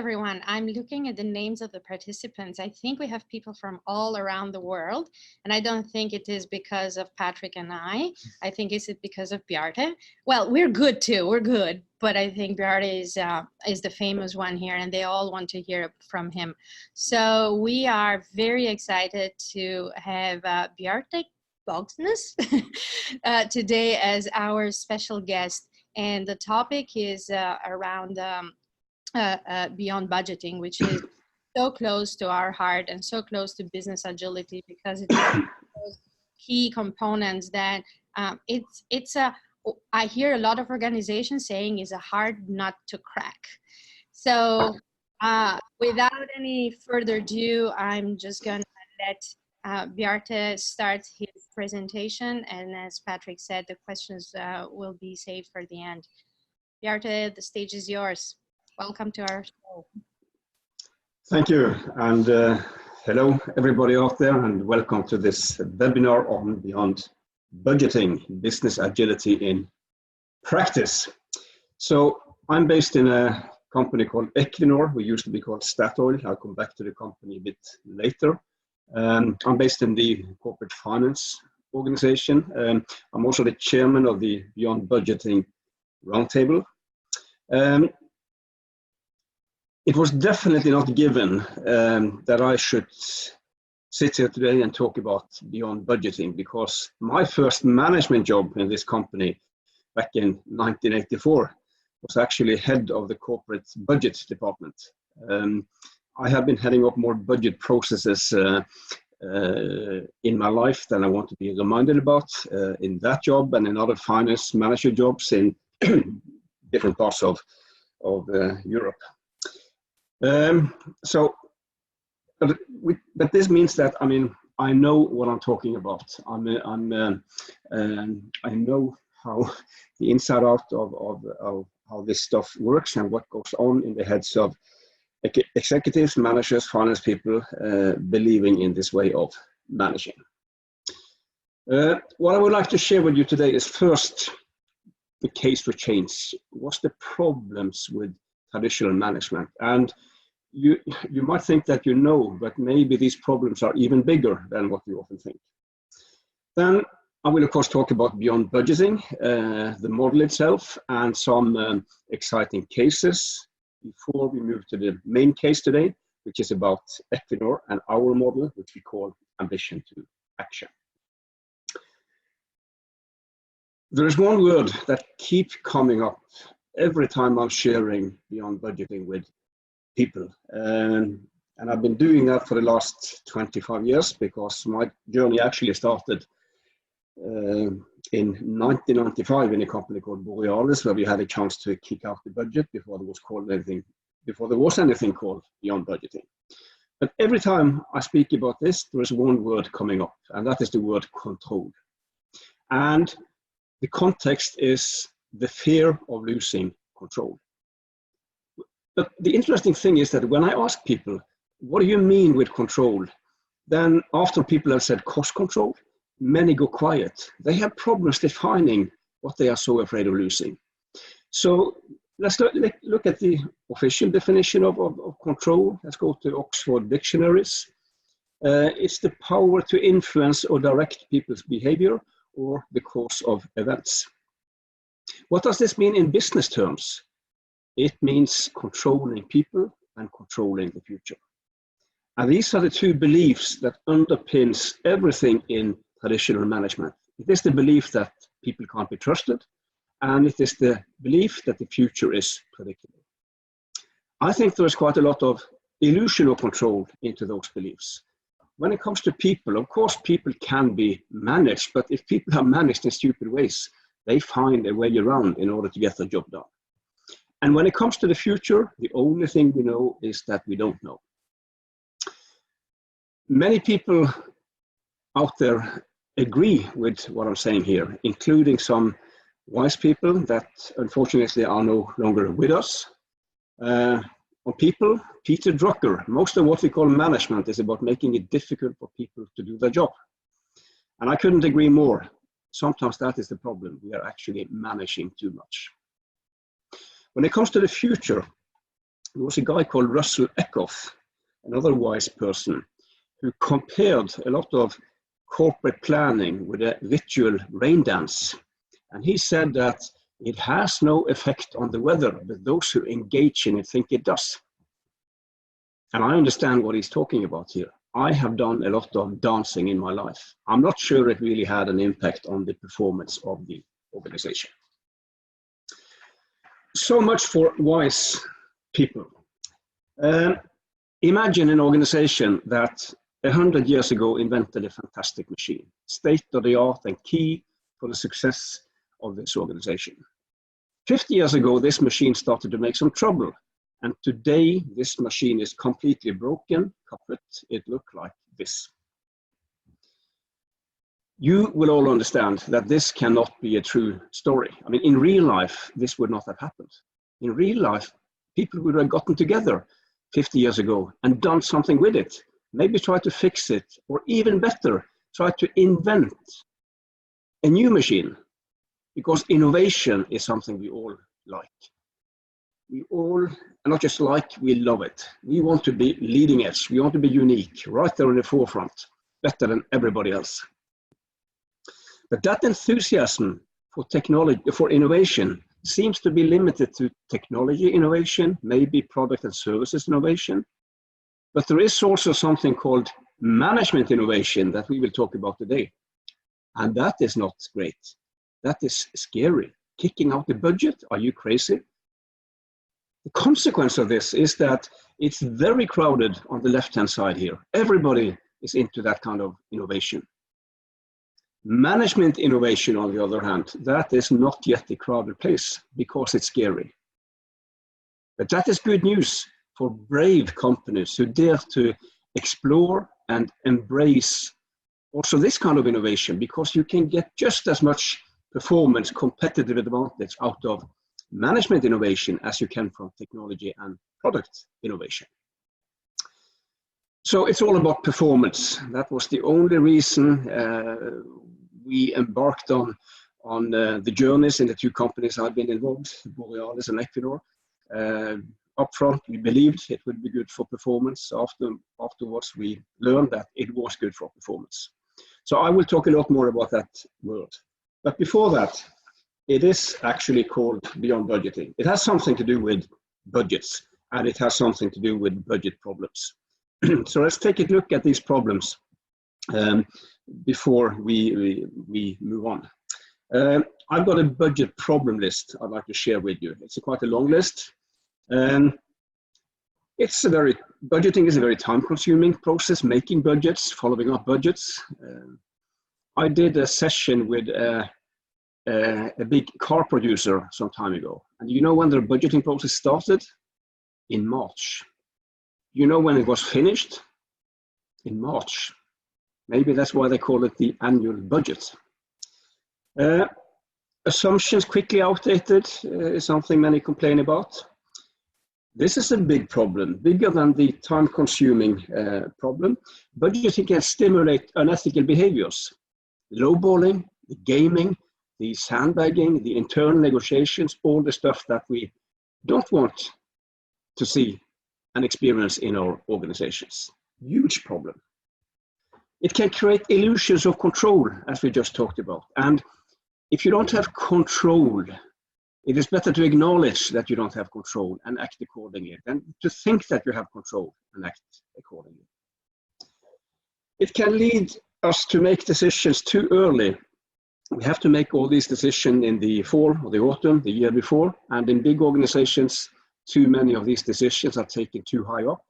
everyone. I'm looking at the names of the participants. I think we have people from all around the world, and I don't think it is because of Patrick and I think it's because of Bjarte. Well, we're good too, we're good, but I think Bjarte is the famous one here, and they all want to hear from him. So we are very excited to have Bjarte Bogsnes today as our special guest, and the topic is around beyond budgeting, which is so close to our heart and so close to business agility, because it's one of those key components that I hear a lot of organizations saying is a hard nut to crack. So without any further ado, I'm just going to let Bjarte start his presentation, and as Patrick said, the questions will be saved for the end. Bjarte, the stage is yours. Welcome to our show. Thank you, and hello everybody out there, and welcome to this webinar on Beyond Budgeting, Business Agility in Practice. So I'm based in a company called Equinor. We used to be called Statoil. I'll come back to the company a bit later. I'm based in the corporate finance organization. I'm also the chairman of the Beyond Budgeting Roundtable. It was definitely not given that I should sit here today and talk about beyond budgeting, because my first management job in this company back in 1984 was actually head of the corporate budget department. I have been heading up more budget processes in my life than I want to be reminded about in that job and in other finance manager jobs in different parts of Europe. But this means that, I mean, I know what I'm talking about. I know how the inside out of how this stuff works and what goes on in the heads of executives, managers, finance people believing in this way of managing. What I would like to share with you today is first the case for change. What's the problems with traditional management? And you might think that you know, but maybe these problems are even bigger than what we often think. Then I will of course talk about beyond budgeting, the model itself, and some exciting cases before we move to the main case today, which is about Equinor and our model, which we call ambition to action. There is one word that keeps coming up every time I'm sharing beyond budgeting with people. And I've been doing that for the last 25 years, because my journey actually started in 1995 in a company called Borealis, where we had a chance to kick out the budget before there was anything called beyond budgeting. But every time I speak about this, there is one word coming up, and that is the word control. And the context is the fear of losing control. But the interesting thing is that when I ask people, what do you mean with control? Then after people have said cost control, many go quiet. They have problems defining what they are so afraid of losing. So let's look at the official definition of control. Let's go to Oxford dictionaries. It's the power to influence or direct people's behavior or the course of events. What does this mean in business terms? It means controlling people and controlling the future. And these are the two beliefs that underpins everything in traditional management. It is the belief that people can't be trusted, and it is the belief that the future is predictable. I think there is quite a lot of illusion of control into those beliefs. When it comes to people, of course, people can be managed, but if people are managed in stupid ways, they find a way around in order to get the job done. And when it comes to the future, the only thing we know is that we don't know. Many people out there agree with what I'm saying here, including some wise people that unfortunately are no longer with us. On people, Peter Drucker, most of what we call management is about making it difficult for people to do their job. And I couldn't agree more. Sometimes that is the problem. We are actually managing too much. When it comes to the future, there was a guy called Russell Eckhoff, another wise person, who compared a lot of corporate planning with a ritual rain dance. And he said that it has no effect on the weather, but those who engage in it think it does. And I understand what he's talking about here. I have done a lot of dancing in my life. I'm not sure it really had an impact on the performance of the organization. So much for wise people. Imagine an organization that 100 years ago invented a fantastic machine, state of the art and key for the success of this organization. 50 years ago, this machine started to make some trouble. And today, this machine is completely broken, kaput. It looked like this. You will all understand that this cannot be a true story. I mean, in real life, this would not have happened. In real life, people would have gotten together 50 years ago and done something with it. Maybe try to fix it, or even better, try to invent a new machine. Because innovation is something we all like. We all, and not just like, we love it. We want to be leading edge. We want to be unique, right there in the forefront, better than everybody else. But that enthusiasm for technology, for innovation, seems to be limited to technology innovation, maybe product and services innovation. But there is also something called management innovation that we will talk about today. And that is not great. That is scary. Kicking out the budget? Are you crazy? The consequence of this is that it's very crowded on the left-hand side here. Everybody is into that kind of innovation. Management innovation, on the other hand, that is not yet a crowded place because it's scary. But that is good news for brave companies who dare to explore and embrace also this kind of innovation, because you can get just as much performance, competitive advantage out of management innovation as you can from technology and product innovation. So it's all about performance. That was the only reason we embarked on the journeys in the two companies I've been involved, Borealis and Equinor. Upfront, we believed it would be good for performance. Afterwards, we learned that it was good for performance. So I will talk a lot more about that word. But before that, it is actually called beyond budgeting. It has something to do with budgets, and it has something to do with budget problems. So let's take a look at these problems before we move on. I've got a budget problem list I'd like to share with you. It's quite a long list. Budgeting is a very time-consuming process, making budgets, following up budgets. I did a session with a big car producer some time ago. And you know when their budgeting process started? In March. You know when it was finished? In March. Maybe that's why they call it the annual budget. Assumptions quickly outdated is something many complain about. This is a big problem, bigger than the time-consuming problem. Budgeting can stimulate unethical behaviors. Lowballing, the gaming, the sandbagging, the internal negotiations, all the stuff that we don't want to see and experience in our organizations. Huge problem. It can create illusions of control, as we just talked about. And if you don't have control, it is better to acknowledge that you don't have control and act accordingly than to think that you have control and act accordingly. It can lead us to make decisions too early. We have to make all these decisions in the fall or the autumn, the year before, and in big organizations, too many of these decisions are taken too high up.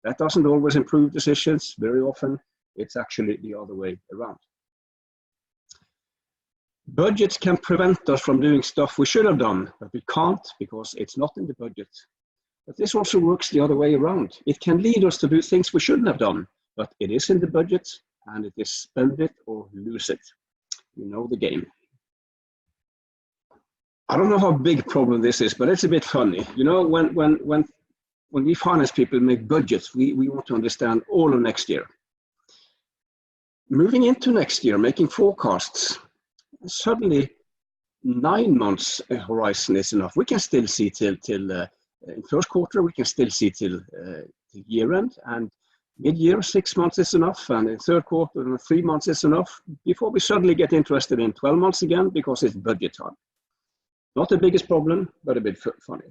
That doesn't always improve decisions. Very often, it's actually the other way around. Budgets can prevent us from doing stuff we should have done, but we can't because it's not in the budget. But this also works the other way around. It can lead us to do things we shouldn't have done, but it is in the budget, and it is spend it or lose it. You know the game. I don't know how big a problem this is, but it's a bit funny. You know, when we finance people make budgets, we want to understand all of next year. Moving into next year, making forecasts, suddenly 9 months horizon is enough. We can still see till In first quarter, we can still see till year end, and mid-year, 6 months is enough, and in third quarter, 3 months is enough, before we suddenly get interested in 12 months again, because it's budget time. Not the biggest problem, but a bit funny.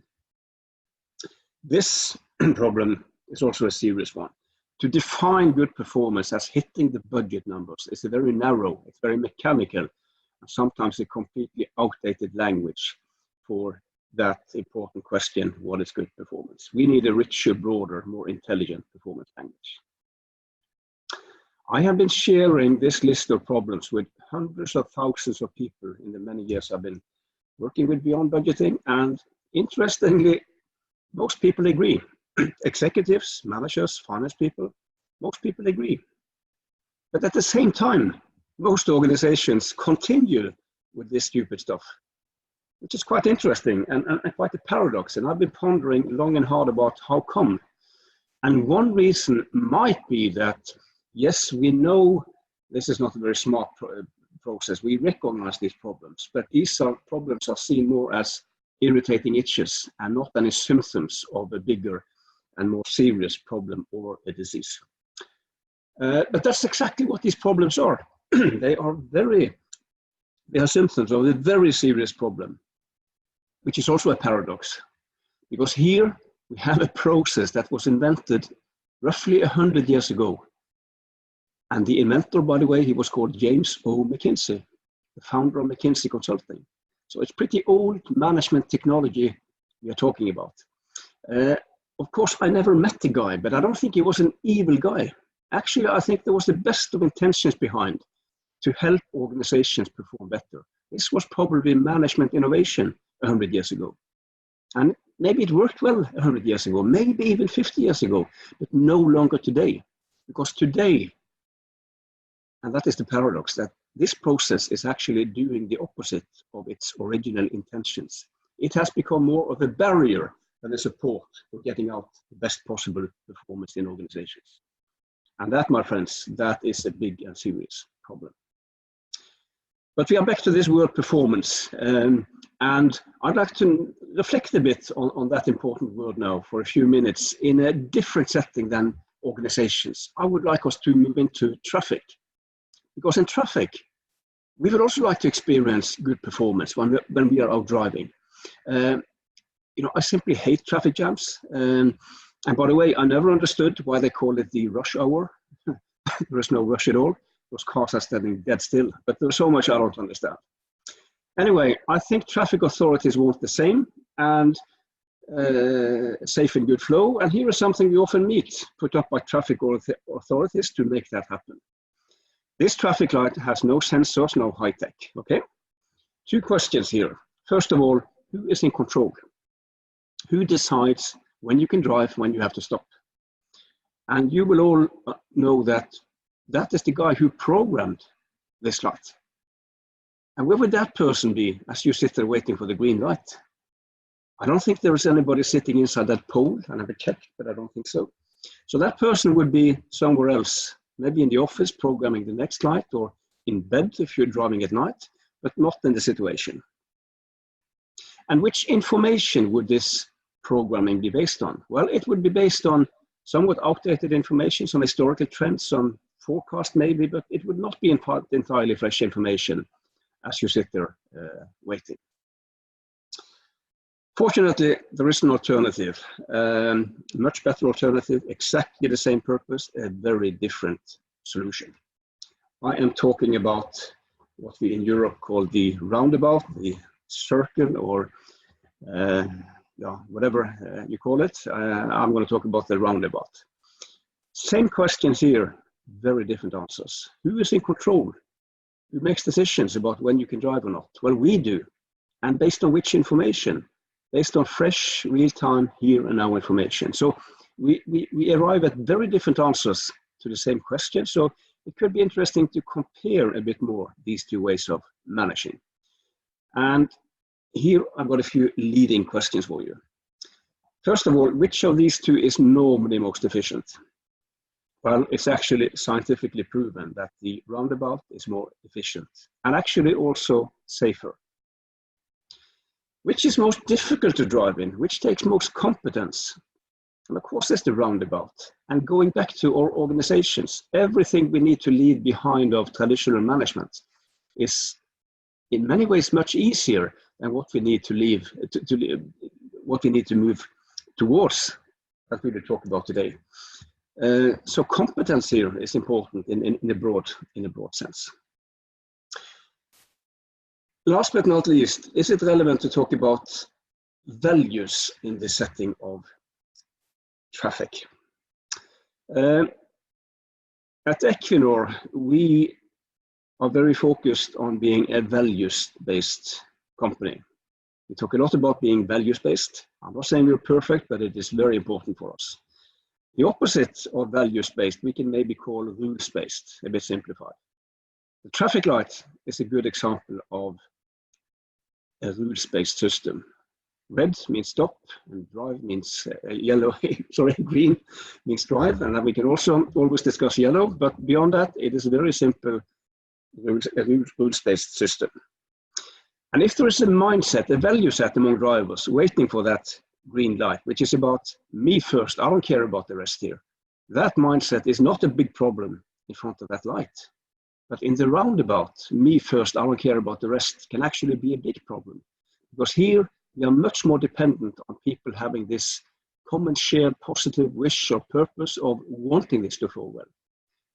This problem is also a serious one. To define good performance as hitting the budget numbers is a very narrow, it's very mechanical, and sometimes a completely outdated language for that important question, what is good performance? We need a richer, broader, more intelligent performance language. I have been sharing this list of problems with hundreds of thousands of people in the many years I've been working with Beyond Budgeting, and interestingly, most people agree. Executives, managers, finance people, most people agree. But at the same time, most organizations continue with this stupid stuff, which is quite interesting and quite a paradox. And I've been pondering long and hard about how come. And one reason might be that, yes, we know this is not a very smart process. We recognize these problems, but these problems are seen more as irritating itches and not any symptoms of a bigger and more serious problem or a disease. But that's exactly what these problems are. They are symptoms of a very serious problem, which is also a paradox, because here we have a process that was invented roughly 100 years ago. And the inventor, by the way, he was called James O. McKinsey, the founder of McKinsey Consulting. So it's pretty old management technology we are talking about. Of course, I never met the guy, but I don't think he was an evil guy. Actually, I think there was the best of intentions behind to help organizations perform better. This was probably management innovation 100 years ago. And maybe it worked well 100 years ago, maybe even 50 years ago, but no longer today. Because today, and that is the paradox, that this process is actually doing the opposite of its original intentions. It has become more of a barrier than a support for getting out the best possible performance in organizations. And that, my friends, that is a big and serious problem. But we are back to this word performance. And I'd like to reflect a bit on that important word now for a few minutes in a different setting than organizations. I would like us to move into traffic. Because in traffic, we would also like to experience good performance when we are out driving. I simply hate traffic jams. And by the way, I never understood why they call it the rush hour. There is no rush at all. Those cars are standing dead still, but there's so much I don't understand. Anyway, I think traffic authorities want the same and safe and good flow. And here is something we often meet, put up by traffic authorities to make that happen. This traffic light has no sensors, no high tech, okay? 2 questions here. First of all, who is in control? Who decides when you can drive, when you have to stop? And you will all know that that is the guy who programmed this light. And where would that person be as you sit there waiting for the green light? I don't think there is anybody sitting inside that pole. I never checked, but I don't think so. So that person would be somewhere else, maybe in the office programming the next light, or in bed if you're driving at night, but not in the situation. And which information would this programming be based on? Well, it would be based on somewhat outdated information, some historical trends, some forecast maybe, but it would not be entirely fresh information as you sit there waiting. Fortunately, there is an alternative, much better alternative, exactly the same purpose, a very different solution. I am talking about what we in Europe call the roundabout, the circle, or whatever you call it. I'm going to talk about the roundabout. Same questions here, very different answers. Who is in control? Who makes decisions about when you can drive or not? Well, we do. And based on which information? Based on fresh, real-time, here and now information. So we arrive at very different answers to the same question. So it could be interesting to compare a bit more these 2 ways of managing. And here I've got a few leading questions for you. First of all, which of these 2 is normally most efficient? Well, it's actually scientifically proven that the roundabout is more efficient and actually also safer. Which is most difficult to drive in? Which takes most competence? And of course, there's the roundabout. And going back to our organizations, everything we need to leave behind of traditional management is in many ways much easier than what we need to leave, what we need to move towards, that we will talk about today. So competence here is important in a broad sense. Last but not least, is it relevant to talk about values in the setting of traffic? At Equinor, we are very focused on being a values-based company. We talk a lot about being values-based. I'm not saying we're perfect, but it is very important for us. The opposite of values-based, we can maybe call rules-based, a bit simplified. The traffic light is a good example of a rules-based system. Red means stop, and drive means green means drive, and then we can also always discuss yellow, but beyond that, it is a very simple rules-based system. And if there is a mindset, a value set among drivers waiting for that green light, which is about me first, I don't care about the rest here, that mindset is not a big problem in front of that light. But in the roundabout, me first, I don't care about the rest, can actually be a big problem. Because here, we are much more dependent on people having this common shared positive wish or purpose of wanting this to go well.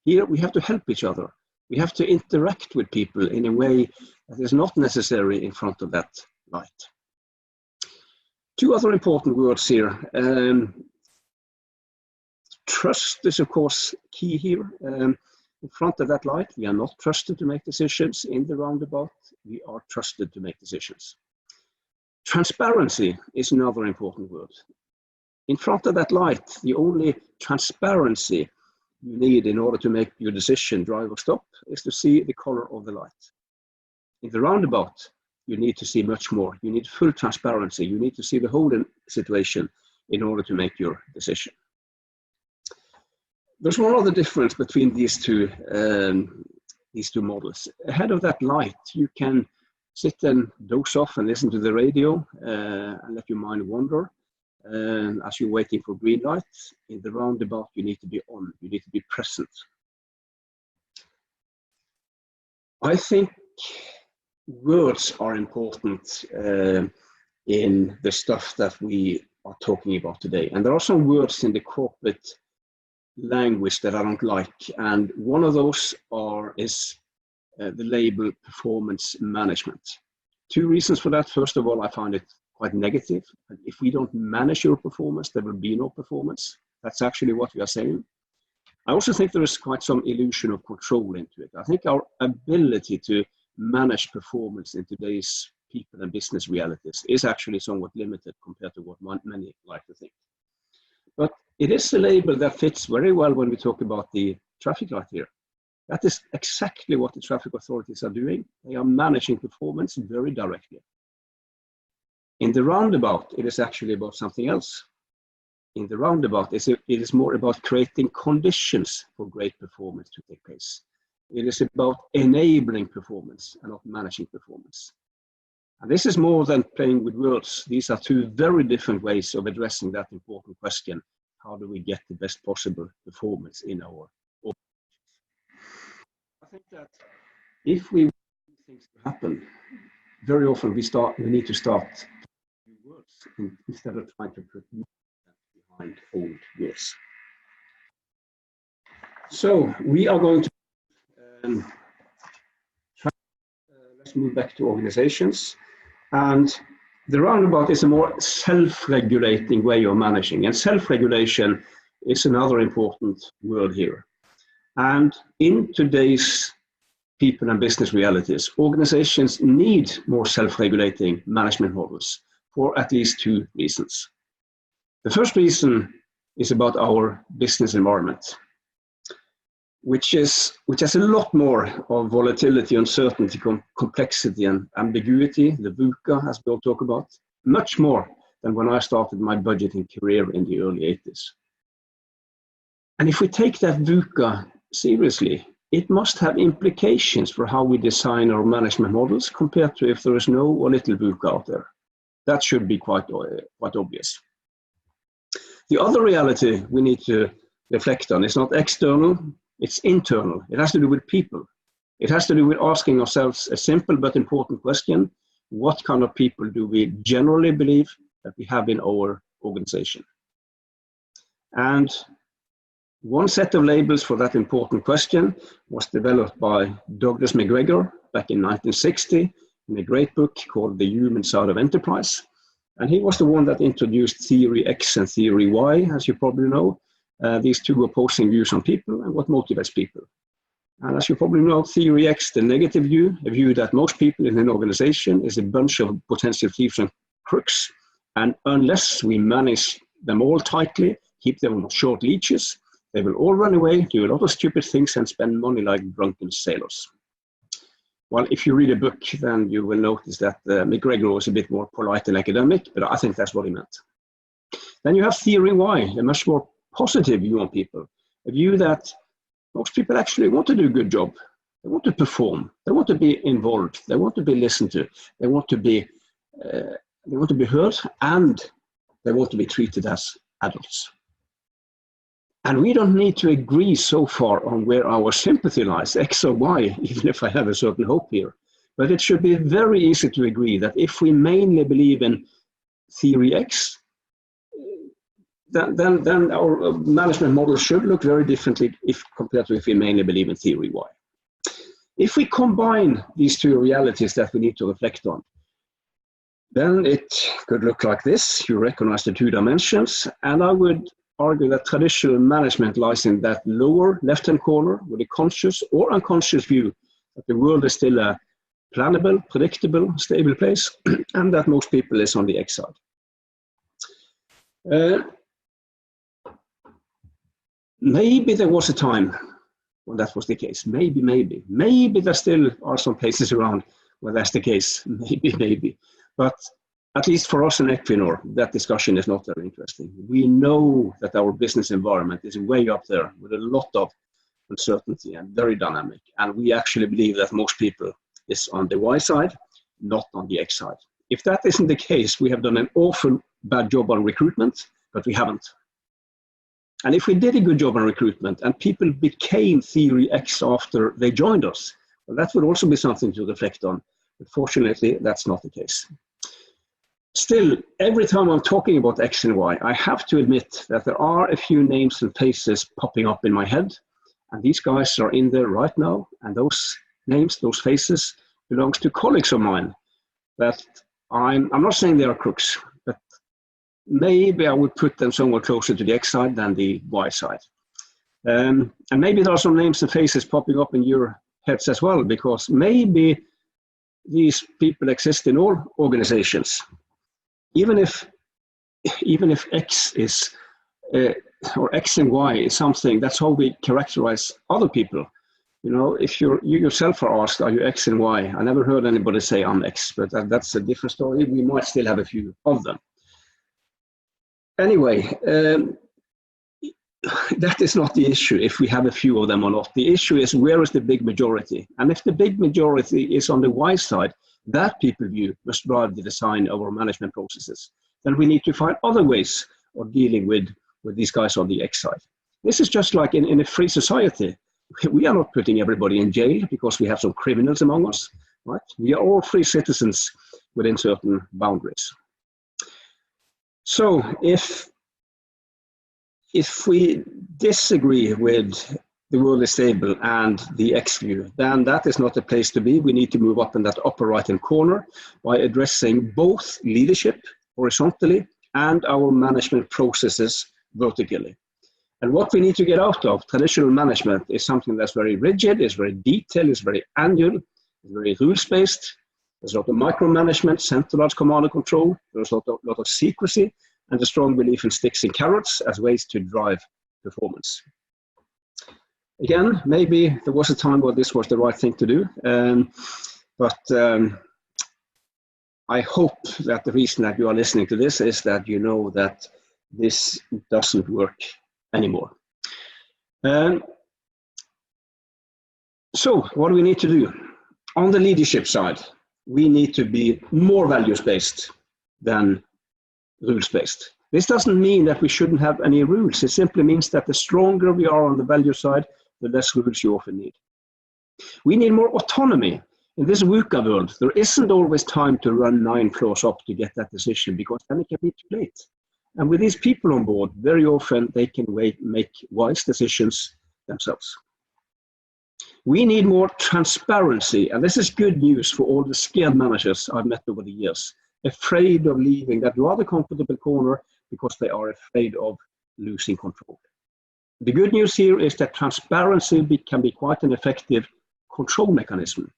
Here, we have to help each other. We have to interact with people in a way that is not necessary in front of that light. Two other important words here. Trust is, of course, key here. In front of that light, we are not trusted to make decisions. In the roundabout, we are trusted to make decisions. Transparency is another important word. In front of that light, the only transparency you need in order to make your decision, drive or stop, is to see the color of the light. In the roundabout, you need to see much more. You need full transparency. You need to see the whole situation in order to make your decision. There's one other difference between these two models. Ahead of that light, you can sit and doze off and listen to the radio and let your mind wander as you're waiting for green light. In the roundabout, you need to be on. You need to be present. I think words are important in the stuff that we are talking about today. And there are some words in the corporate language that I don't like. And one of those is the label performance management. Two reasons for that. First of all, I find it quite negative. If we don't manage your performance, there will be no performance. That's actually what we are saying. I also think there is quite some illusion of control into it. I think our ability to manage performance in today's people and business realities is actually somewhat limited compared to what many like to think. But it is a label that fits very well when we talk about the traffic light here. That is exactly what the traffic authorities are doing. They are managing performance very directly. In the roundabout, it is actually about something else. In the roundabout, it is more about creating conditions for great performance to take place. It is about enabling performance and not managing performance. And this is more than playing with words. These are two very different ways of addressing that important question. How do we get the best possible performance in our organizations? I think that if we want things to happen, very often we need to start new words instead of trying to put new behind old words. So we are going to let's move back to organizations. And the roundabout is a more self-regulating way of managing. And self-regulation is another important word here. And in today's people and business realities, organizations need more self-regulating management models for at least two reasons. The first reason is about our business environment, which has a lot more of volatility, uncertainty, complexity, and ambiguity, the VUCA, as we all talk about, much more than when I started my budgeting career in the early 80s. And if we take that VUCA seriously, it must have implications for how we design our management models compared to if there is no or little VUCA out there. That should be quite obvious. The other reality we need to reflect on is not external, it's internal. It has to do with people. It has to do with asking ourselves a simple but important question: what kind of people do we generally believe that we have in our organization? And one set of labels for that important question was developed by Douglas McGregor back in 1960 in a great book called The Human Side of Enterprise. And he was the one that introduced theory X and theory Y, as you probably know, these two opposing views on people and what motivates people. And as you probably know, theory X, the negative view, a view that most people in an organization is a bunch of potential thieves and crooks. And unless we manage them all tightly, keep them on short leashes, they will all run away, do a lot of stupid things and spend money like drunken sailors. Well, if you read a book, then you will notice that McGregor was a bit more polite and academic, but I think that's what he meant. Then you have theory Y, a much more positive view on people, a view that most people actually want to do a good job. They want to perform. They want to be involved. They want to be listened to. They want to be heard, and they want to be treated as adults. And we don't need to agree so far on where our sympathy lies, X or Y, even if I have a certain hope here. But it should be very easy to agree that if we mainly believe in theory X, then our management model should look very differently compared to if we mainly believe in theory Y. If we combine these two realities that we need to reflect on, then it could look like this. You recognize the two dimensions, and I would argue that traditional management lies in that lower left-hand corner with a conscious or unconscious view that the world is still a plannable, predictable, stable place, and that most people is on the X side. Maybe there was a time when that was the case. Maybe there still are some places around where that's the case. Maybe. But at least for us in Equinor, that discussion is not very interesting. We know that our business environment is way up there with a lot of uncertainty and very dynamic. And we actually believe that most people is on the Y side, not on the X side. If that isn't the case, we have done an awful bad job on recruitment, but we haven't. And if we did a good job on recruitment and people became theory X after they joined us, well, that would also be something to reflect on. But fortunately, that's not the case. Still, every time I'm talking about X and Y, I have to admit that there are a few names and faces popping up in my head. And these guys are in there right now. And those names, those faces, belongs to colleagues of mine that I'm not saying they are crooks, but maybe I would put them somewhere closer to the X side than the Y side. And maybe there are some names and faces popping up in your heads as well, because maybe these people exist in all organizations. Even if X is, or X and Y is something, that's how we characterize other people. You know, if you yourself are asked, are you X and Y? I never heard anybody say I'm X, but that's a different story. We might still have a few of them. Anyway, that is not the issue, if we have a few of them or not. The issue is, where is the big majority? And if the big majority is on the Y side, that people view must drive the design of our management processes. Then we need to find other ways of dealing with these guys on the X side. This is just like in a free society. We are not putting everybody in jail because we have some criminals among us, right? We are all free citizens within certain boundaries. So if we disagree with the world is stable and the X view, then that is not the place to be. We need to move up in that upper right-hand corner by addressing both leadership horizontally and our management processes vertically. And what we need to get out of traditional management is something that's very rigid, is very detailed, is very annual, is very rules-based. There's a lot of micromanagement, centralized command and control. There's a lot of secrecy, and a strong belief in sticks and carrots as ways to drive performance. Again, maybe there was a time where this was the right thing to do, but I hope that the reason that you are listening to this is that you know that this doesn't work anymore. So what do we need to do? On the leadership side, we need to be more values-based than rules-based. This doesn't mean that we shouldn't have any rules. It simply means that the stronger we are on the value side, the less rules you often need. We need more autonomy. In this VUCA world, there isn't always time to run 9 floors up to get that decision, because then it can be too late. And with these people on board, very often they can make wise decisions themselves. We need more transparency, and this is good news for all the scared managers I've met over the years, afraid of leaving that rather comfortable corner because they are afraid of losing control. The good news here is that transparency can be quite an effective control mechanism.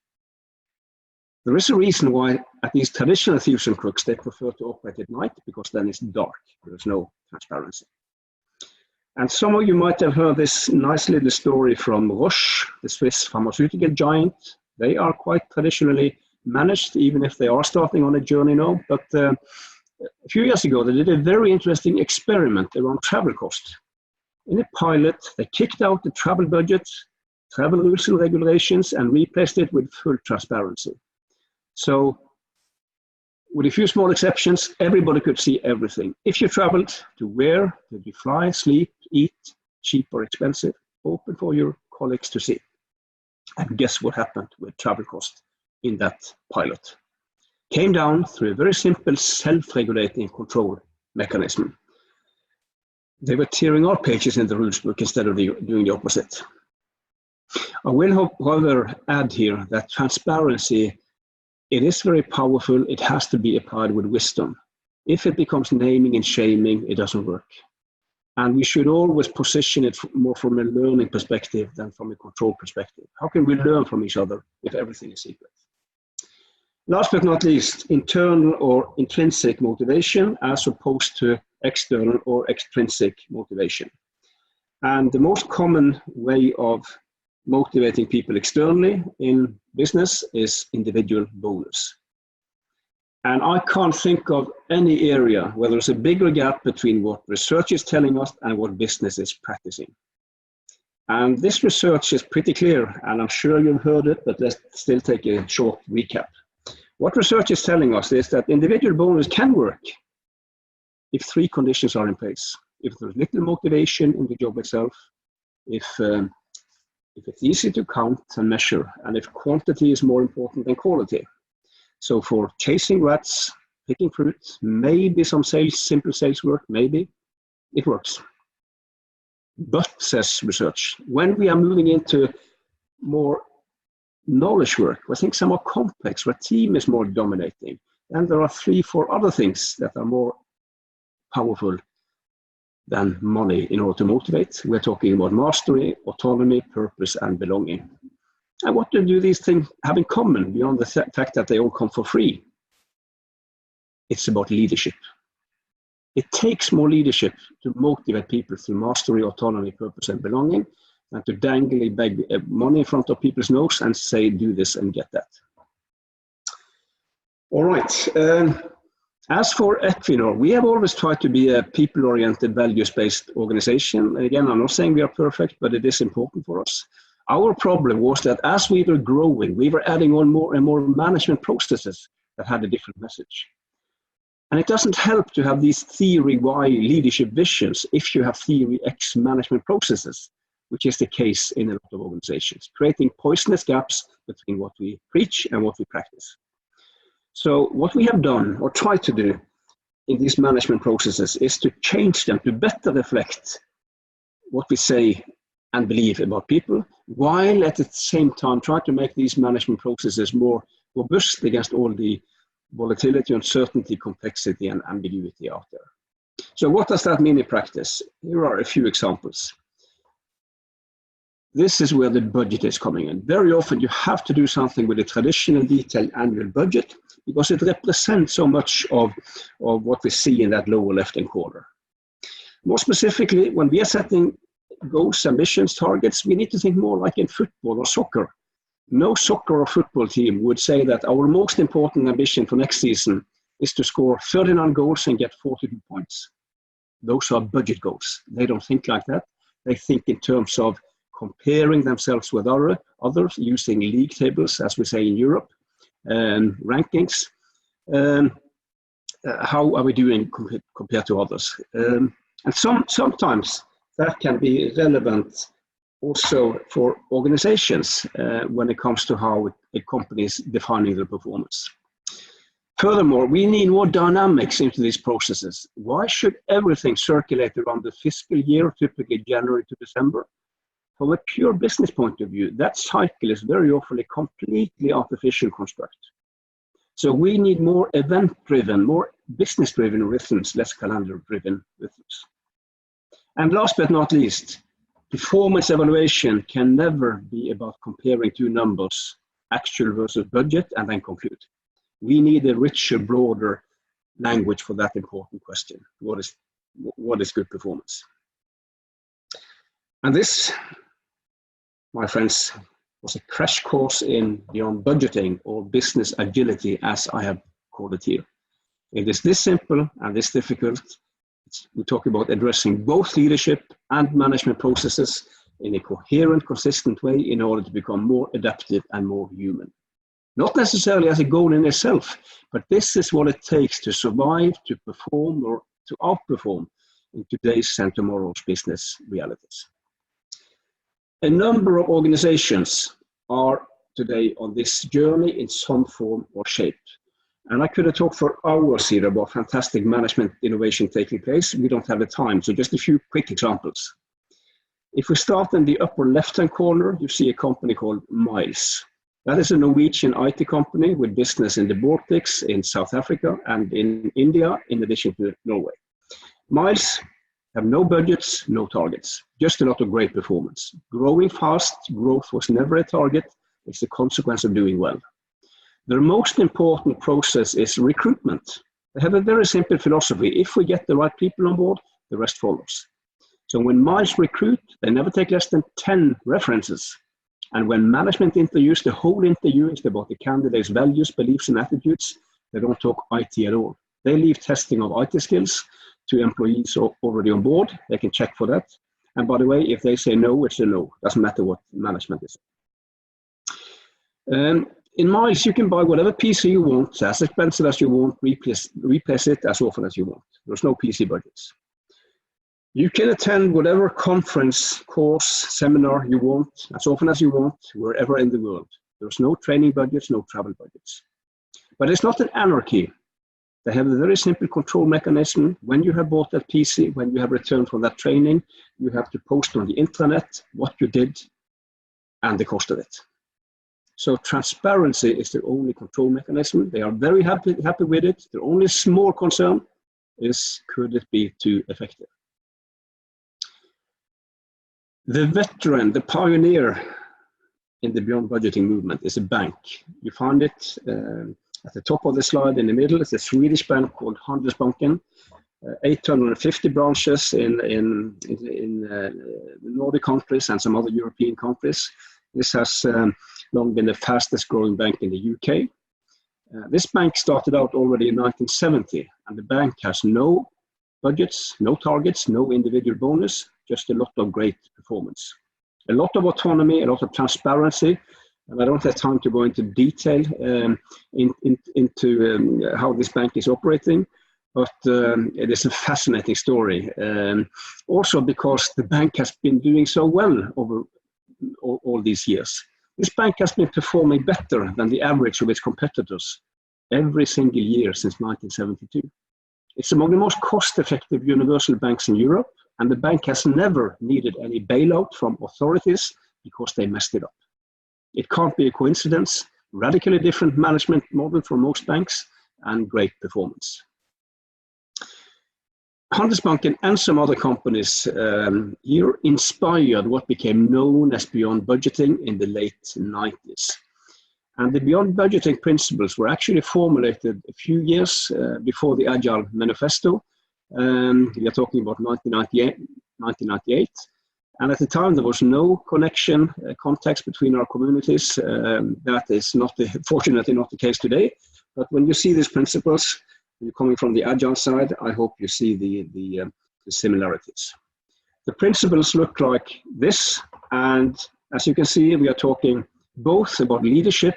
There is a reason why at these traditional thieves and crooks, they prefer to operate at night, because then it's dark, there's no transparency. And some of you might have heard this nice little story from Roche, the Swiss pharmaceutical giant. They are quite traditionally managed, even if they are starting on a journey now. But a few years ago, they did a very interesting experiment around travel cost. In a pilot, they kicked out the travel budget, travel rules and regulations, and replaced it with full transparency. So, with a few small exceptions, everybody could see everything. If you traveled, to where, did you fly, sleep, eat, cheap or expensive, open for your colleagues to see. And guess what happened with travel cost in that pilot? Came down through a very simple self-regulating control mechanism. They were tearing out pages in the rules book instead of doing the opposite. I will, however, add here that transparency, it is very powerful. It has to be applied with wisdom. If it becomes naming and shaming, it doesn't work. And we should always position it more from a learning perspective than from a control perspective. How can we learn from each other if everything is secret? Last but not least, internal or intrinsic motivation as opposed to external or extrinsic motivation. And the most common way of motivating people externally in business is individual bonus. And I can't think of any area where there's a bigger gap between what research is telling us and what business is practicing. And this research is pretty clear, and I'm sure you've heard it, but let's still take a short recap. What research is telling us is that individual bonus can work if 3 conditions are in place. If there's little motivation in the job itself, if it's easy to count and measure, and if quantity is more important than quality. So for chasing rats, picking fruit, maybe some simple sales work, maybe it works. But, says research, when we are moving into more knowledge work, where things are more complex, where team is more dominating, then there are 3-4 other things that are more powerful than money in order to motivate. We're talking about mastery, autonomy, purpose, and belonging. And what do these things have in common beyond the fact that they all come for free? It's about leadership. It takes more leadership to motivate people through mastery, autonomy, purpose, and belonging than to dangle beg money in front of people's nose and say, do this and get that. All right. As for Equinor, we have always tried to be a people-oriented, values-based organization. And again, I'm not saying we are perfect, but it is important for us. Our problem was that as we were growing, we were adding on more and more management processes that had a different message. And it doesn't help to have these theory Y leadership visions if you have theory X management processes, which is the case in a lot of organizations, creating poisonous gaps between what we preach and what we practice. So what we have done or tried to do in these management processes is to change them to better reflect what we say and believe about people, while at the same time try to make these management processes more robust against all the volatility, uncertainty, complexity, and ambiguity out there. So what does that mean in practice? Here are a few examples. This is where the budget is coming in. Very often you have to do something with a traditional detailed annual budget because it represents so much of what we see in that lower left-hand corner. More specifically, when we are setting goals, ambitions, targets, we need to think more like in football or soccer. No soccer or football team would say that our most important ambition for next season is to score 39 goals and get 42 points. Those are budget goals. They don't think like that. They think in terms of comparing themselves with others, using league tables, as we say in Europe, rankings. how are we doing compared to others? And sometimes that can be relevant also for organizations when it comes to how a company is defining their performance. Furthermore, we need more dynamics into these processes. Why should everything circulate around the fiscal year, typically January to December? From a pure business point of view, that cycle is very often a completely artificial construct. So we need more event-driven, more business-driven rhythms, less calendar-driven rhythms. And last but not least, performance evaluation can never be about comparing two numbers, actual versus budget, and then conclude. We need a richer, broader language for that important question. What is good performance? And this, my friends, was a crash course in beyond budgeting or business agility, as I have called it here. It is this simple and this difficult. We talk about addressing both leadership and management processes in a coherent, consistent way in order to become more adaptive and more human. Not necessarily as a goal in itself, but this is what it takes to survive, to perform, or to outperform in today's and tomorrow's business realities. A number of organizations are today on this journey in some form or shape. And I could have talked for hours here about fantastic management innovation taking place. We don't have the time, so just a few quick examples. If we start in the upper left-hand corner, you see a company called Miles. That is a Norwegian IT company with business in the Baltics, in South Africa, and in India, in addition to Norway. Miles have no budgets, no targets, just a lot of great performance. Growing fast, growth was never a target, it's the consequence of doing well. Their most important process is recruitment. They have a very simple philosophy. If we get the right people on board, the rest follows. So when Miles recruit, they never take less than 10 references. And when management interviews, the whole interview is about the candidate's values, beliefs, and attitudes. They don't talk IT at all. They leave testing of IT skills to employees already on board. They can check for that. And by the way, if they say no, it's a no. Doesn't matter what management is. In Miles, you can buy whatever PC you want, as expensive as you want, replace it as often as you want. There's no PC budgets. You can attend whatever conference, course, seminar you want, as often as you want, wherever in the world. There's no training budgets, no travel budgets. But it's not an anarchy. They have a very simple control mechanism. When you have bought that PC, when you have returned from that training, you have to post on the intranet what you did and the cost of it. So transparency is their only control mechanism. They are very happy with it. Their only small concern is, could it be too effective? The veteran, the pioneer in the beyond budgeting movement is a bank. You find it at the top of the slide in the middle. It's a Swedish bank called Handelsbanken. 850 branches in the Nordic countries and some other European countries. This has long been the fastest growing bank in the UK. This bank started out already in 1970, and the bank has no budgets, no targets, no individual bonus, just a lot of great performance. A lot of autonomy, a lot of transparency, and I don't have time to go into detail into how this bank is operating, but it is a fascinating story. Also because the bank has been doing so well over all these years. This bank has been performing better than the average of its competitors every single year since 1972. It's among the most cost-effective universal banks in Europe, and the bank has never needed any bailout from authorities because they messed it up. It can't be a coincidence. Radically different management model for most banks and great performance. Handelsbanken and some other companies here inspired what became known as beyond budgeting in the late 90s. And the beyond budgeting principles were actually formulated a few years before the Agile Manifesto. We are talking about 1998. And at the time, there was no connection, context between our communities. That is fortunately not the case today. But when you see these principles, you're coming from the Agile side, I hope you see the similarities. The principles look like this, and as you can see, we are talking both about leadership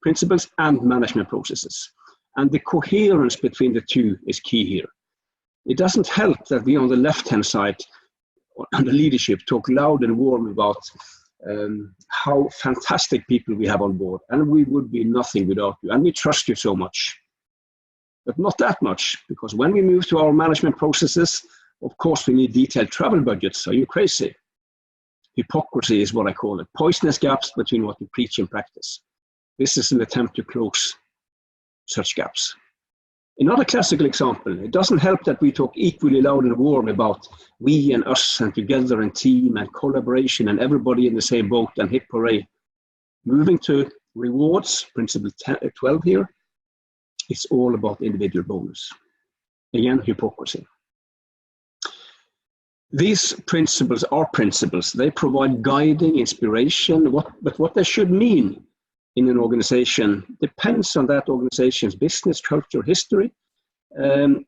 principles and management processes. And the coherence between the two is key here. It doesn't help that we on the left-hand side, on the leadership, talk loud and warm about how fantastic people we have on board, and we would be nothing without you, and we trust you so much. But not that much, because when we move to our management processes, of course we need detailed travel budgets. Are you crazy? Hypocrisy is what I call it. Poisonous gaps between what we preach and practice. This is an attempt to close such gaps. Another classical example, it doesn't help that we talk equally loud and warm about we and us and together and team and collaboration and everybody in the same boat and hip hooray. Moving to rewards, principle 12 here, it's all about individual bonus. Again, hypocrisy. These principles are principles. They provide guiding, inspiration, but what they should mean in an organization depends on that organization's business, culture, history, and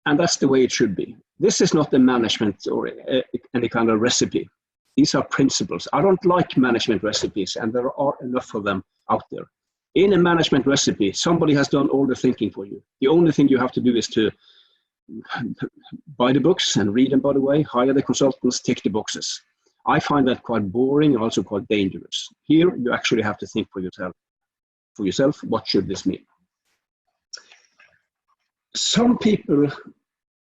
that's the way it should be. This is not a management or any kind of recipe. These are principles. I don't like management recipes, and there are enough of them out there. In a management recipe, somebody has done all the thinking for you. The only thing you have to do is to buy the books and read them, by the way, hire the consultants, tick the boxes. I find that quite boring and also quite dangerous. Here, you actually have to think for yourself, what should this mean? Some people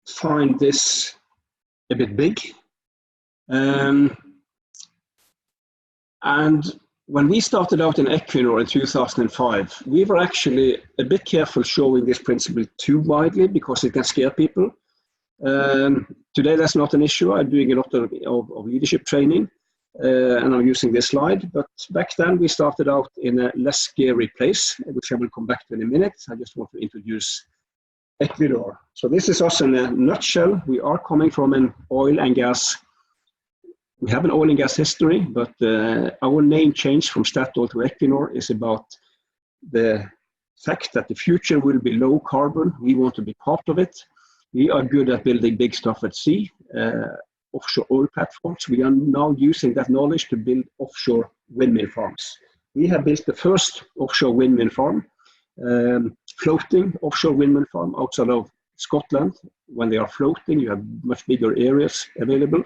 find this a bit big. And when we started out in Equinor in 2005, we were actually a bit careful showing this principle too widely because it can scare people. Today that's not an issue. I'm doing a lot of leadership training and I'm using this slide. But back then we started out in a less scary place, which I will come back to in a minute. I just want to introduce Equinor. So this is us in a nutshell. We are coming from an oil and gas. We have an oil and gas history, but our name change from Statoil to Equinor is about the fact that the future will be low carbon. We want to be part of it. We are good at building big stuff at sea, offshore oil platforms. We are now using that knowledge to build offshore windmill farms. We have built the first offshore windmill farm, floating offshore windmill farm outside of Scotland. When they are floating, you have much bigger areas available.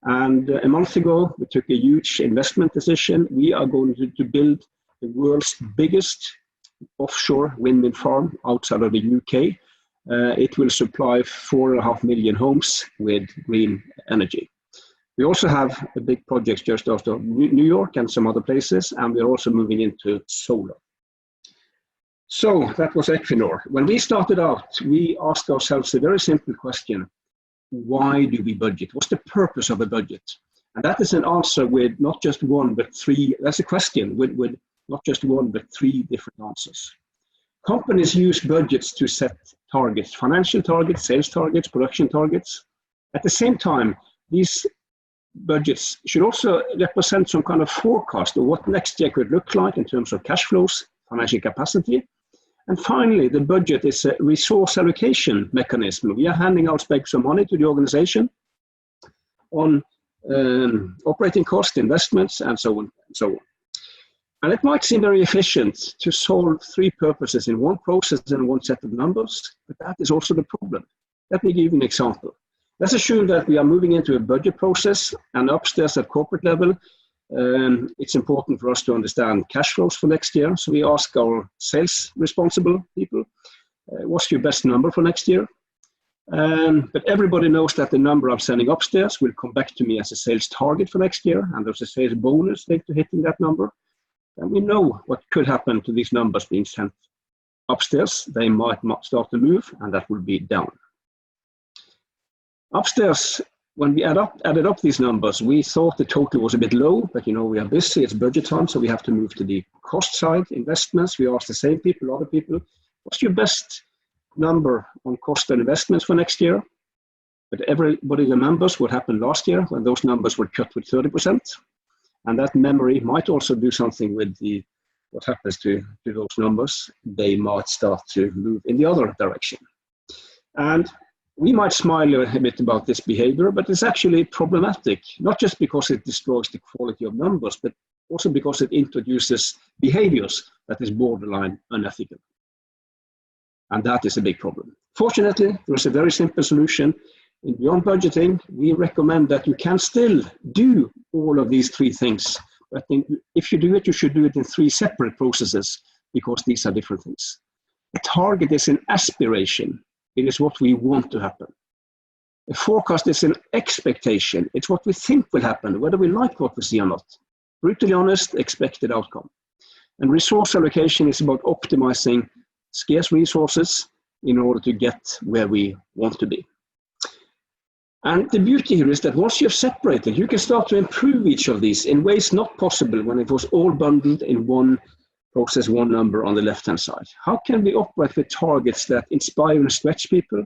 And a month ago, we took a huge investment decision. We are going to build the world's biggest offshore windmill farm outside of the UK. It will supply 4.5 million homes with green energy. We also have a big project just out of New York and some other places, and we're also moving into solar. So that was Equinor. When we started out, we asked ourselves a very simple question. Why do we budget? What's the purpose of a budget? And that is an answer with not just one, but three. That's a question with not just one, but three different answers. Companies use budgets to set targets, financial targets, sales targets, production targets. At the same time, these budgets should also represent some kind of forecast of what next year could look like in terms of cash flows, financial capacity. And finally, the budget is a resource allocation mechanism. We are handing out specs of money to the organization on operating cost, investments, and so on and so on. And it might seem very efficient to solve three purposes in one process and one set of numbers, but that is also the problem. Let me give you an example. Let's assume that we are moving into a budget process, and upstairs at corporate level, it's important for us to understand cash flows for next year. So we ask our sales responsible people, what's your best number for next year? But everybody knows that the number I'm sending upstairs will come back to me as a sales target for next year, and there's a sales bonus linked to hitting that number. And we know what could happen to these numbers being sent upstairs. They might start to move, and that will be down. Upstairs, when we added up these numbers, we thought the total was a bit low, but we are busy, it's budget time, so we have to move to the cost side, investments. We asked the same people, other people, what's your best number on cost and investments for next year? But everybody remembers what happened last year when those numbers were cut with 30%. And that memory might also do something with what happens to those numbers. They might start to move in the other direction. And we might smile a bit about this behavior, but it's actually problematic, not just because it destroys the quality of numbers, but also because it introduces behaviors that is borderline unethical. And that is a big problem. Fortunately, there's a very simple solution. In Beyond Budgeting, we recommend that you can still do all of these three things. But if you do it, you should do it in three separate processes, because these are different things. A target is an aspiration. It is what we want to happen. A forecast is an expectation. It's what we think will happen, whether we like what we see or not. Brutally honest, expected outcome. And resource allocation is about optimizing scarce resources in order to get where we want to be. And the beauty here is that once you've separated, you can start to improve each of these in ways not possible when it was all bundled in one process, one number on the left-hand side. How can we operate with targets that inspire and stretch people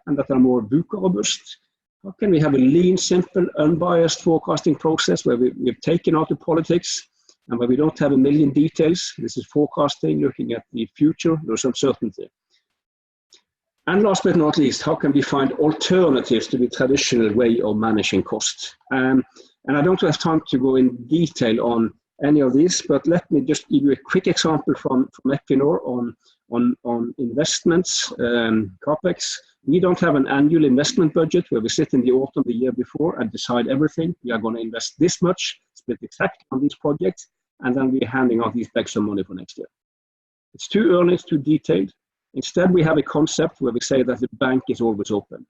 and that are more VUCA-robust? How can we have a lean, simple, unbiased forecasting process where we've taken out the politics and where we don't have a million details? This is forecasting, looking at the future, there's uncertainty. And last but not least, how can we find alternatives to the traditional way of managing costs? And I don't have time to go in detail on any of these, but let me just give you a quick example from Equinor on investments, CapEx. We don't have an annual investment budget where we sit in the autumn the year before and decide everything. We are going to invest this much, split exactly on these projects, and then we're handing out these bags of money for next year. It's too early, it's too detailed. Instead, we have a concept where we say that the bank is always open.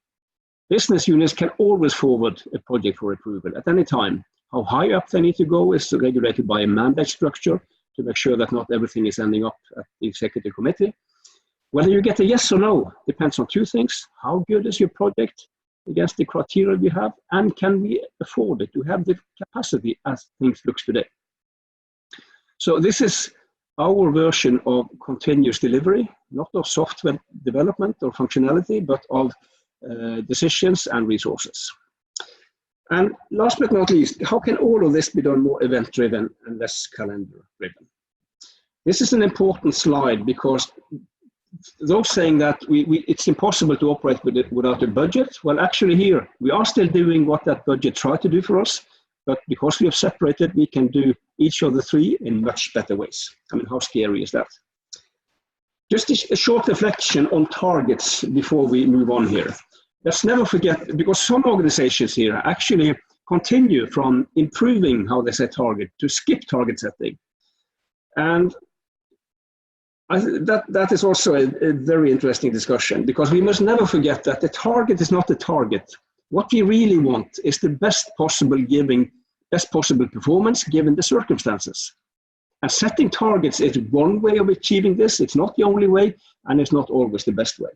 Business units can always forward a project for approval at any time. How high up they need to go is regulated by a mandate structure to make sure that not everything is ending up at the executive committee. Whether you get a yes or no depends on two things. How good is your project against the criteria we have, and can we afford it to have the capacity as things look today? So this is our version of continuous delivery, not of software development or functionality, but of decisions and resources. And last but not least, how can all of this be done more event-driven and less calendar-driven? This is an important slide because those saying that it's impossible to operate with it without a budget, well, actually here, we are still doing what that budget tried to do for us, but because we have separated, we can do each of the three in much better ways. I mean, how scary is that? Just a short reflection on targets before we move on here. Let's never forget, because some organizations here actually continue from improving how they set target to skip target setting. And that is also a very interesting discussion, because we must never forget that the target is not the target. What we really want is the best possible performance given the circumstances. And setting targets is one way of achieving this. It's not the only way, and it's not always the best way.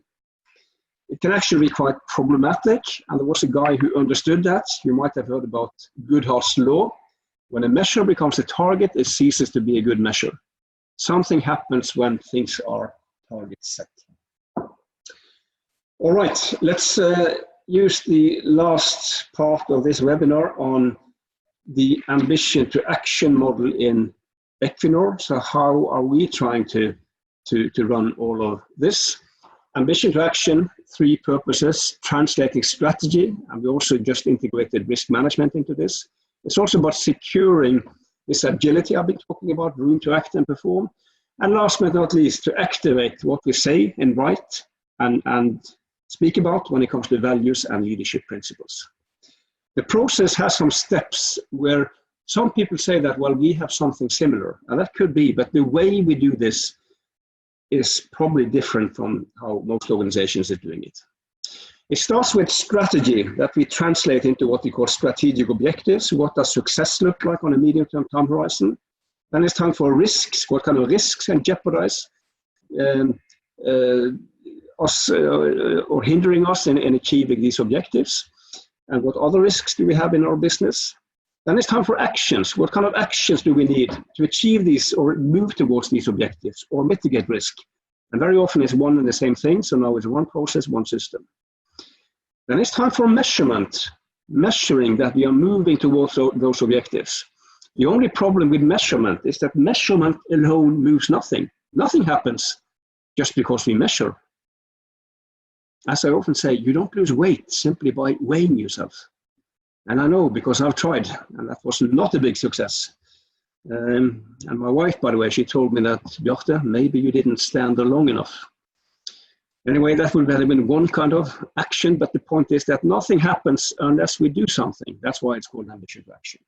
It can actually be quite problematic, and there was a guy who understood that. You might have heard about Goodhart's law. When a measure becomes a target, it ceases to be a good measure. Something happens when things are target set. All right, let's use the last part of this webinar on the ambition to action model in Equinor. So how are we trying to run all of this? Ambition to action, three purposes: translating strategy, and we also just integrated risk management into this. It's also about securing this agility I've been talking about, room to act and perform. And last but not least, to activate what we say and write and speak about when it comes to values and leadership principles. The process has some steps where some people say that, well, we have something similar, and that could be, but the way we do this is probably different from how most organizations are doing it. It starts with strategy that we translate into what we call strategic objectives. What does success look like on a medium-term time horizon? Then it's time for risks. What kind of risks can jeopardize us or hindering us in achieving these objectives? And what other risks do we have in our business? Then it's time for actions. What kind of actions do we need to achieve these or move towards these objectives or mitigate risk? And very often it's one and the same thing. So now it's one process, one system. Then it's time for measurement, measuring that we are moving towards those objectives. The only problem with measurement is that measurement alone moves nothing. Nothing happens just because we measure. As I often say, you don't lose weight simply by weighing yourself. And I know because I've tried, and that was not a big success. And my wife, by the way, she told me that, Bjarte, maybe you didn't stand there long enough. Anyway, that would have been one kind of action, but the point is that nothing happens unless we do something. That's why it's called ambition to action.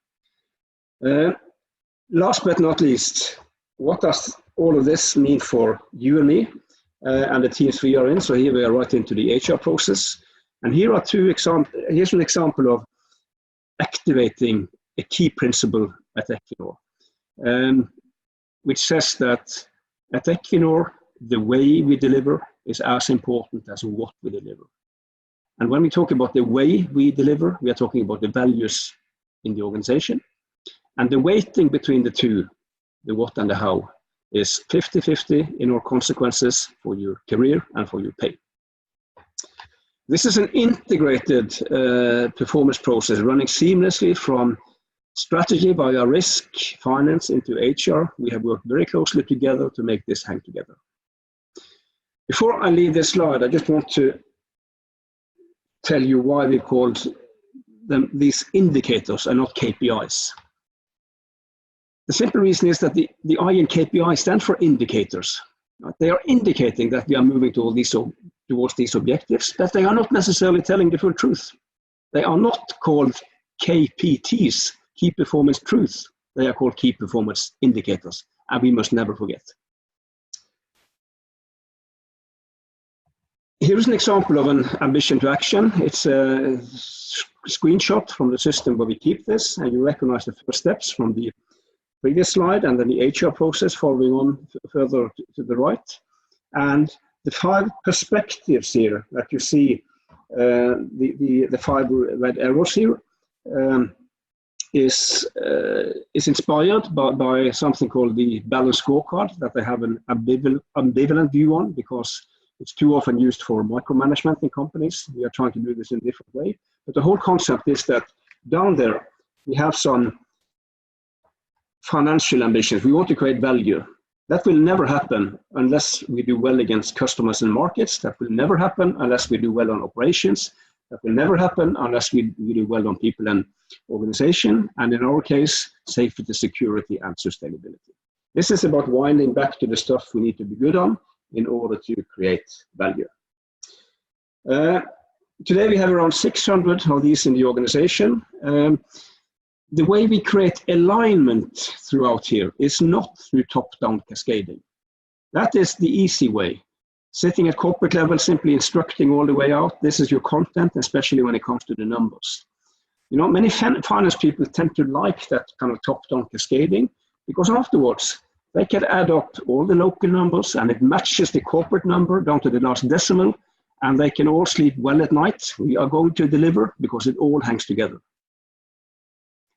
Last but not least, what does all of this mean for you and me and the teams we are in? So here we are right into the HR process. And here are here's an example of activating a key principle at Equinor, which says that at Equinor, the way we deliver is as important as what we deliver. And when we talk about the way we deliver, we are talking about the values in the organization. And the weighting between the two, the what and the how, is 50-50 in our consequences for your career and for your pay. This is an integrated performance process running seamlessly from strategy via risk, finance into HR. We have worked very closely together to make this hang together. Before I leave this slide, I just want to tell you why we called them these indicators and not KPIs. The simple reason is that the I in KPI stand for indicators. They are indicating that we are moving towards these objectives, but they are not necessarily telling the full truth. They are not called KPTs, key performance truths. They are called key performance indicators, and we must never forget. Here's an example of an ambition to action. It's a screenshot from the system where we keep this, and you recognize the first steps from the previous slide, and then the HR process following on further to the right. And the 5 perspectives here that you see, the 5 red arrows here, is inspired by something called the balanced scorecard that they have an ambivalent view on, because it's too often used for micromanagement in companies. We are trying to do this in a different way. But the whole concept is that down there, we have some financial ambitions. We want to create value. That will never happen unless we do well against customers and markets. That will never happen unless we do well on operations. That will never happen unless we do well on people and organization. And in our case, safety, security, and sustainability. This is about winding back to the stuff we need to be good on in order to create value. Today we have around 600 of these in the organization. The way we create alignment throughout here is not through top-down cascading. That is the easy way. Sitting at corporate level, simply instructing all the way out, this is your content, especially when it comes to the numbers. You know, many finance people tend to like that kind of top-down cascading, because afterwards, they can add up all the local numbers and it matches the corporate number down to the last decimal, and they can all sleep well at night. We are going to deliver because it all hangs together.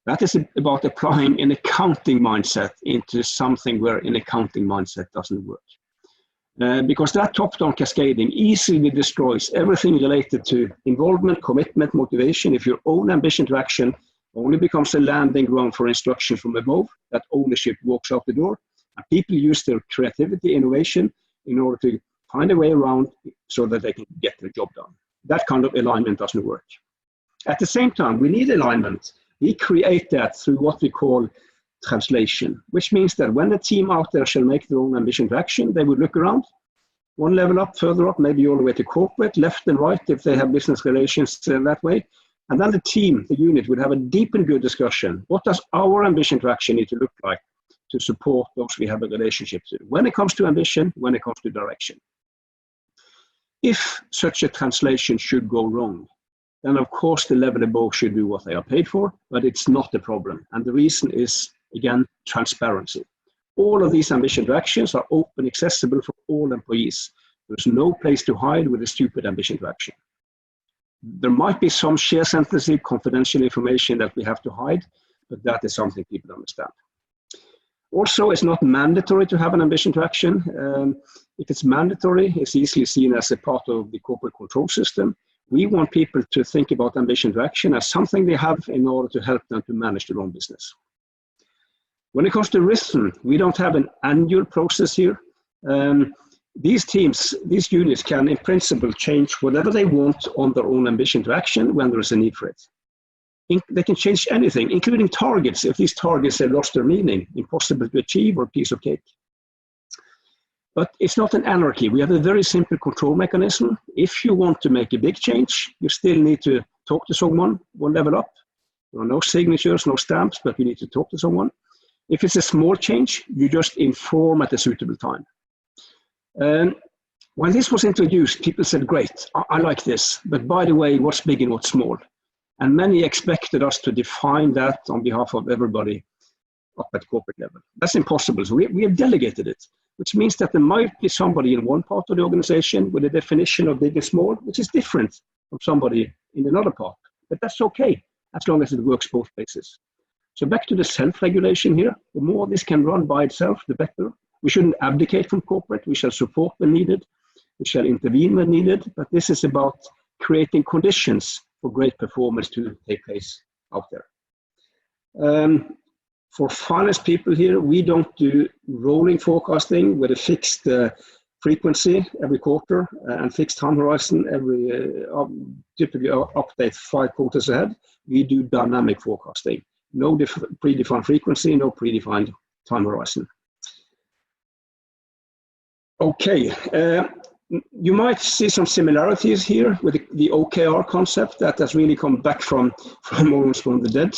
That is about applying an accounting mindset into something where an accounting mindset doesn't work. Because that top-down cascading easily destroys everything related to involvement, commitment, motivation. If your own ambition to action only becomes a landing ground for instruction from above, that ownership walks out the door, and people use their creativity, innovation, in order to find a way around so that they can get their job done. That kind of alignment doesn't work. At the same time, we need alignment. We create that through what we call translation, which means that when the team out there shall make their own ambition to action, they would look around, one level up, further up, maybe all the way to corporate, left and right if they have business relations that way. And then the team, the unit, would have a deep and good discussion. What does our ambition to action need to look like to support those we have a relationship to? When it comes to ambition, when it comes to direction. If such a translation should go wrong, then of course the level above should do what they are paid for, but it's not the problem. And the reason is, again, transparency. All of these ambition to actions are open, accessible for all employees. There's no place to hide with a stupid ambition to action. There might be some share sensitive, confidential information that we have to hide, but that is something people understand. Also, it's not mandatory to have an ambition to action. If it's mandatory, it's easily seen as a part of the corporate control system. We want people to think about ambition to action as something they have in order to help them to manage their own business. When it comes to rhythm, we don't have an annual process here. These teams, these units can in principle change whatever they want on their own ambition to action when there is a need for it. They can change anything, including targets, if these targets have lost their meaning, impossible to achieve, or piece of cake. But it's not an anarchy. We have a very simple control mechanism. If you want to make a big change, you still need to talk to someone, one level up. There are no signatures, no stamps, but you need to talk to someone. If it's a small change, you just inform at a suitable time. When this was introduced, people said, great, I like this. But by the way, what's big and what's small? And many expected us to define that on behalf of everybody up at corporate level. That's impossible. So we have delegated it, which means that there might be somebody in one part of the organization with a definition of big and small, which is different from somebody in another part. But that's okay, as long as it works both places. So back to the self-regulation here. The more this can run by itself, the better. We shouldn't abdicate from corporate. We shall support when needed. We shall intervene when needed. But this is about creating conditions for great performance to take place out there. For finance people here, we don't do rolling forecasting with a fixed frequency every quarter and fixed time horizon every typically update 5 quarters ahead. We do dynamic forecasting. No predefined frequency, no predefined time horizon. Okay, you might see some similarities here with the OKR concept that has really come back from the dead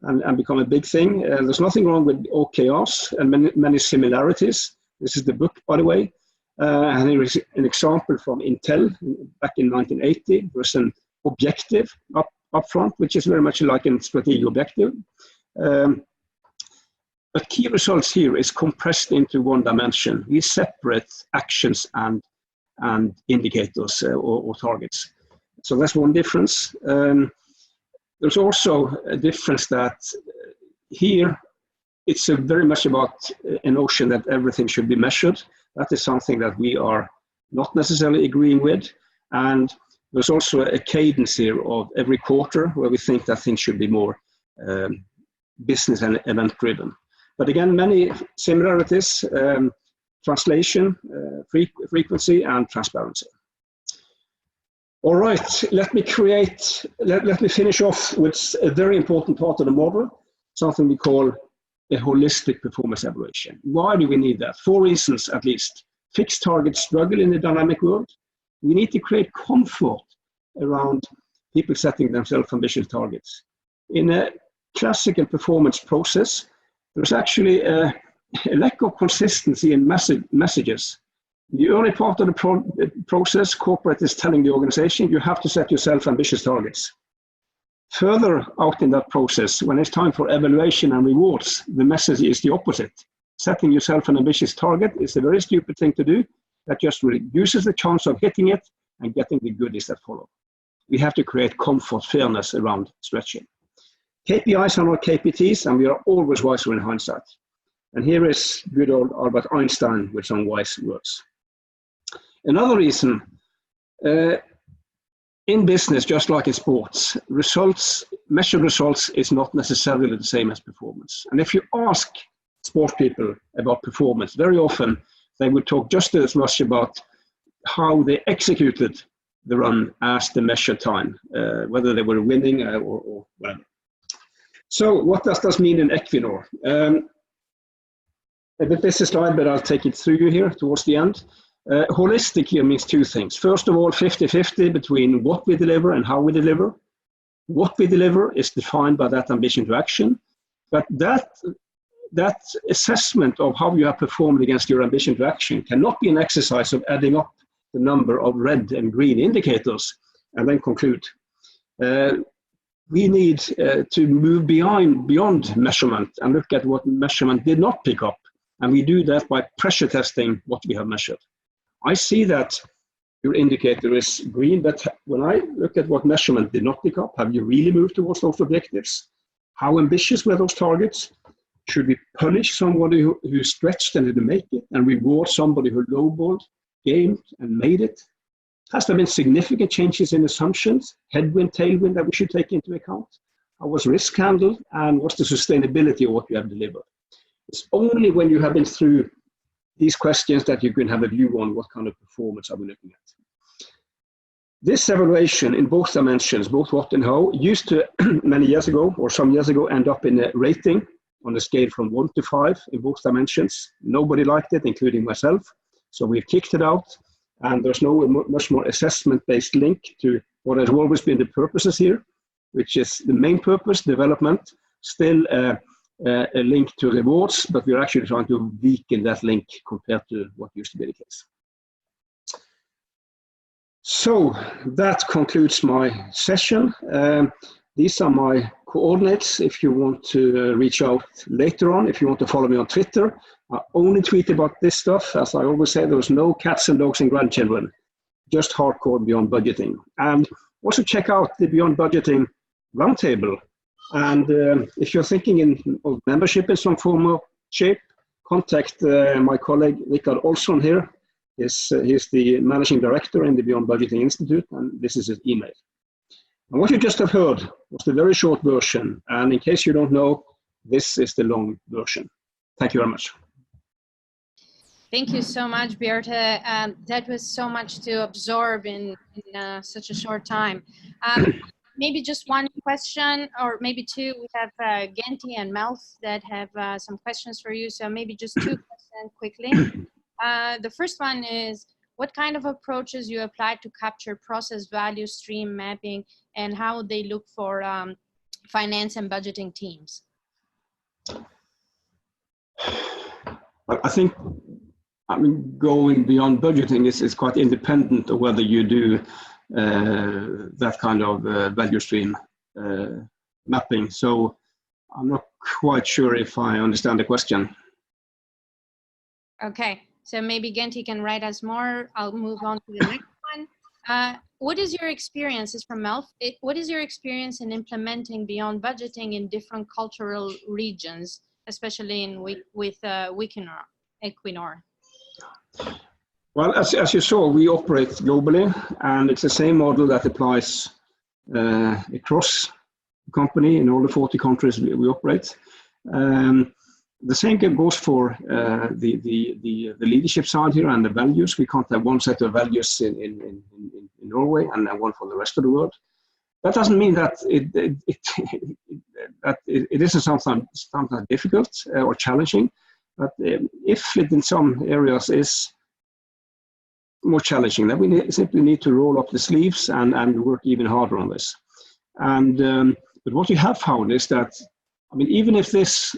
and become a big thing. There's nothing wrong with OKRs and many similarities. This is the book, by the way. And here is an example from Intel back in 1980. There's an objective up front, which is very much like a strategic objective. But key results here is compressed into one dimension. We separate actions and indicators or targets. So that's one difference. There's also a difference that here it's very much about a notion that everything should be measured. That is something that we are not necessarily agreeing with. And there's also a cadence here of every quarter where we think that things should be more business and event driven. But again, many similarities, translation, frequency, and transparency. All right, let me finish off with a very important part of the model, something we call a holistic performance evaluation. Why do we need that? 4 reasons at least. Fixed targets struggle in the dynamic world. We need to create comfort around people setting themselves ambitious targets. In a classical performance process, there's actually a lack of consistency in messages. The early part of the process, corporate is telling the organization, you have to set yourself ambitious targets. Further out in that process, when it's time for evaluation and rewards, the message is the opposite. Setting yourself an ambitious target is a very stupid thing to do. That just reduces the chance of hitting it and getting the goodies that follow. We have to create comfort, fairness around stretching. KPIs are not KPTs, and we are always wiser in hindsight. And here is good old Albert Einstein with some wise words. Another reason, in business, just like in sports, measured results is not necessarily the same as performance. And if you ask sports people about performance, very often they will talk just as much about how they executed the run as the measured time, whether they were winning or whatever. So what does this mean in Equinor? A bit busy slide, but I'll take it through you here towards the end. Holistic here means 2 things. First of all, 50-50 between what we deliver and how we deliver. What we deliver is defined by that ambition to action, but that assessment of how you have performed against your ambition to action cannot be an exercise of adding up the number of red and green indicators and then conclude. We need to move beyond measurement and look at what measurement did not pick up. And we do that by pressure testing what we have measured. I see that your indicator is green, but when I look at what measurement did not pick up, have you really moved towards those objectives? How ambitious were those targets? Should we punish somebody who stretched and didn't make it and reward somebody who lowballed, gamed, and made it? Has there been significant changes in assumptions, headwind, tailwind that we should take into account? How was risk handled, and what's the sustainability of what you have delivered? It's only when you have been through these questions that you can have a view on what kind of performance are we looking at. This evaluation in both dimensions, both what and how, used to many years ago or some years ago end up in a rating. on a scale from 1 to 5 in both dimensions. Nobody liked it, including myself. So we've kicked it out, and there's no much more assessment-based link to what has always been the purposes here, which is the main purpose, development, still a link to rewards, but we're actually trying to weaken that link compared to what used to be the case. So that concludes my session. These are my coordinates if you want to reach out later on, if you want to follow me on Twitter. I only tweet about this stuff. As I always say, there's no cats and dogs and grandchildren, just hardcore Beyond Budgeting. And also check out the Beyond Budgeting Roundtable. And if you're thinking of membership in some form or shape, contact my colleague Richard Olsson here. He's the managing director in the Beyond Budgeting Institute, and this is his email. And what you just have heard was the very short version. And in case you don't know, this is the long version. Thank you very much. Thank you so much, Bjarte. That was so much to absorb in such a short time. Maybe just one question, or maybe two. We have Genti and Melf that have some questions for you. So maybe just two questions quickly. The first one is, what kind of approaches you apply to capture process value stream mapping, and how they look for finance and budgeting teams? I think, going beyond budgeting is quite independent of whether you do that kind of value stream mapping. So I'm not quite sure if I understand the question. Okay, so maybe Genti can write us more. I'll move on to the next one. What is your experience, is from Melf, what is your experience in implementing beyond budgeting in different cultural regions, especially with Equinor? Well, as you saw, we operate globally, and it's the same model that applies across the company in all the 40 countries we operate. The same goes for the leadership side here and the values. We can't have one set of values in Norway and one for the rest of the world. That doesn't mean that it isn't sometimes difficult or challenging, but if it in some areas is more challenging, then we simply need to roll up the sleeves and work even harder on this. And but what we have found is that, even if this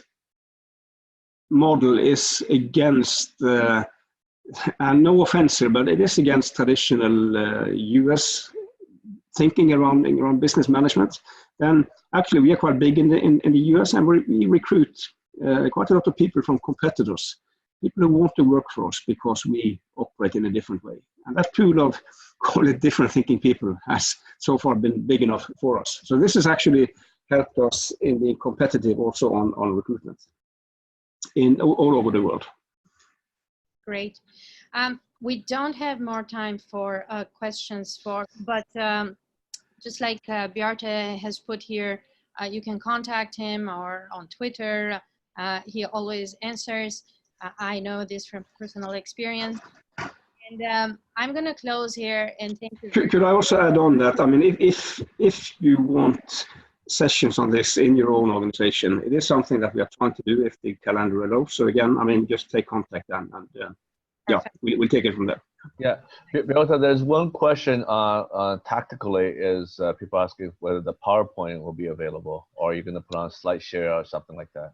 model is against, and no offense here, but it is against traditional US thinking around business management, then actually we are quite big in the US, and we recruit quite a lot of people from competitors, people who want to work for us because we operate in a different way. And that pool of, call it, different thinking people has so far been big enough for us. So this has actually helped us in being competitive also on recruitment in all over the world. Great. We don't have more time for questions but just like Bjarte has put here, you can contact him or on Twitter. He always answers. I know this from personal experience. And I'm going to close here and thank you. Could I also add on that? If you want sessions on this in your own organization, it is something that we are trying to do if the calendar allows. So again, just take contact and yeah, we'll take it from there. Yeah, Bjarte, there's one question tactically is people asking whether the PowerPoint will be available, or you're going to put on a slide share or something like that.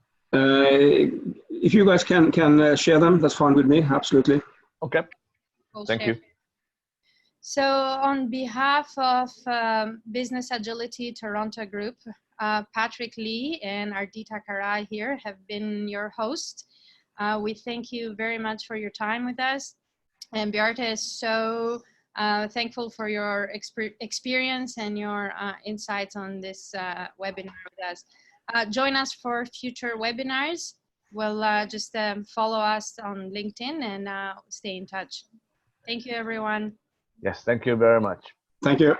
If you guys can share them, that's fine with me. Absolutely. Okay. Thank you. So on behalf of Business Agility Toronto Group, Patrick Lee and Ardita Karai here have been your hosts. We thank you very much for your time with us. And Bjarte is so thankful for your experience and your insights on this webinar with us. Join us for future webinars. We'll just follow us on LinkedIn and stay in touch. Thank you, everyone. Yes, thank you very much. Thank you.